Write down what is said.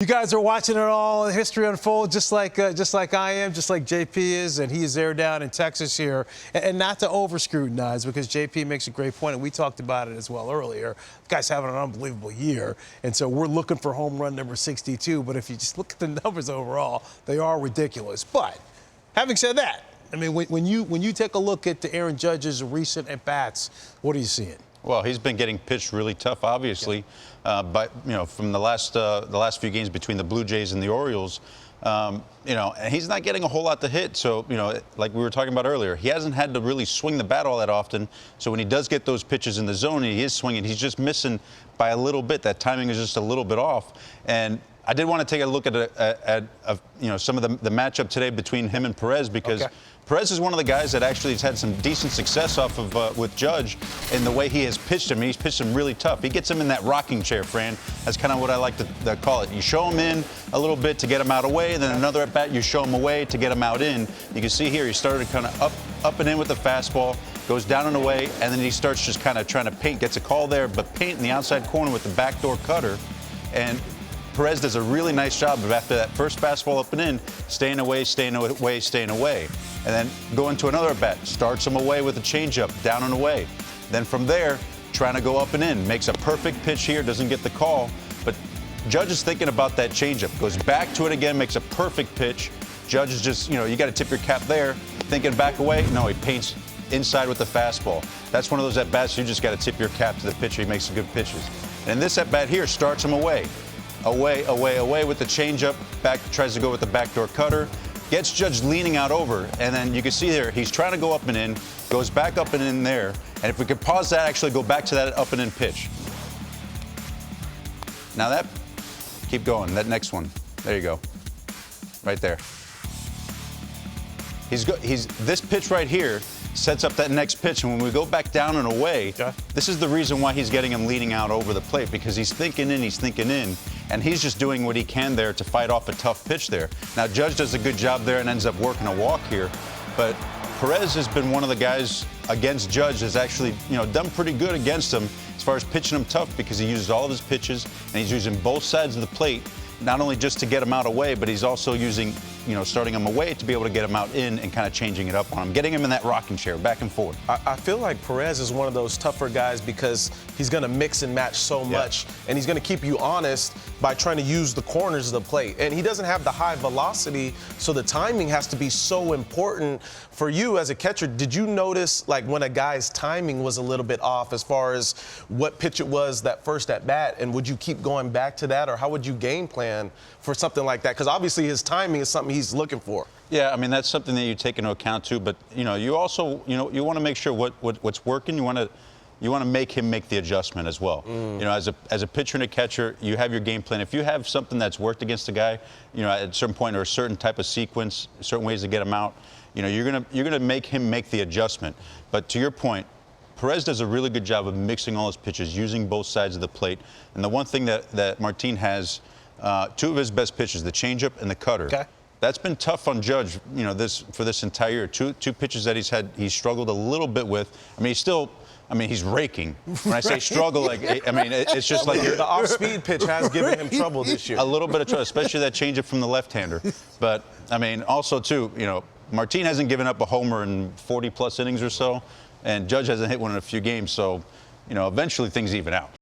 You guys are watching it all, history unfold, just like I am, just like JP is, and he is there down in Texas here. And not to over-scrutinize, because JP makes a great point, and we talked about it as well earlier. The guy's having an unbelievable year, and so we're looking for home run number 62. But if you just look at the numbers overall, they are ridiculous. But having said that, I mean, when you take a look at the Aaron Judge's recent at-bats, what are you seeing? Well, he's been getting pitched really tough, obviously, but from the last few games between the Blue Jays and the Orioles, and he's not getting a whole lot to hit. So, like we were talking about earlier, he hasn't had to really swing the bat all that often. So when he does get those pitches in the zone, he is swinging. He's just missing by a little bit. That timing is just a little bit off. And I did want to take a look at some of the matchup today between him and Perez, because Perez is one of the guys that actually has had some decent success off of with Judge in the way he has pitched him. He's pitched him really tough. He gets him in that rocking chair, Fran. That's kind of what I like to call it. You show him in a little bit to get him out away, then another at bat you show him away to get him out in. You can see here he started kind of up and in with the fastball, goes down and away, and then he starts just kind of trying to paint. Gets a call there, but paint in the outside corner with the backdoor cutter. And Perez does a really nice job of, after that first fastball up and in, staying away, staying away, staying away. And then going to another at bat, starts him away with a changeup, down and away. Then from there, trying to go up and in, makes a perfect pitch here, doesn't get the call. But Judge is thinking about that changeup, goes back to it again, makes a perfect pitch. Judge is just, you got to tip your cap there, thinking back away. No, he paints inside with the fastball. That's one of those at bats you just got to tip your cap to the pitcher. He makes some good pitches. And this at bat here starts him away. Away, away, away with the changeup. Back, tries to go with the backdoor cutter. Gets Judge leaning out over, and then you can see there, he's trying to go up and in, goes back up and in there. And if we could pause that, actually go back to that up and in pitch. Now keep going, that next one. There you go. Right there. This pitch right here sets up that next pitch, and when we go back down and away, this is the reason why he's getting him leaning out over the plate, because he's thinking in, and he's just doing what he can there to fight off a tough pitch there. Now, Judge does a good job there and ends up working a walk here, but Perez has been one of the guys against Judge that's actually, done pretty good against him as far as pitching him tough, because he uses all of his pitches, and he's using both sides of the plate, not only just to get him out away, but he's also using, starting him away to be able to get him out in and kind of changing it up on him, getting him in that rocking chair, back and forth. I feel like Perez is one of those tougher guys because he's going to mix and match so much, and he's going to keep you honest by trying to use the corners of the plate. And he doesn't have the high velocity, so the timing has to be so important for you as a catcher. Did you notice, like, when a guy's timing was a little bit off as far as what pitch it was that first at bat, and would you keep going back to that, or how would you game plan for something like that? Because obviously his timing is something he's looking for. Yeah, I mean, that's something that you take into account too. But you also, you want to make sure what's working. You want to make him make the adjustment as well. As a pitcher and a catcher, you have your game plan. If you have something that's worked against a guy, at a certain point, or a certain type of sequence, certain ways to get him out, you're gonna make him make the adjustment. But to your point, Perez does a really good job of mixing all his pitches, using both sides of the plate. And the one thing that Martin has, two of his best pitches, the changeup and the cutter. Okay. That's been tough on Judge, for this entire year. Two pitches that he's struggled a little bit with. I mean, he's raking. When I say struggle, it's just like the off-speed pitch has given him trouble this year. A little bit of trouble, especially that changeup from the left-hander. But I mean, also too, Martin hasn't given up a homer in 40+ innings or so, and Judge hasn't hit one in a few games. So, eventually things even out.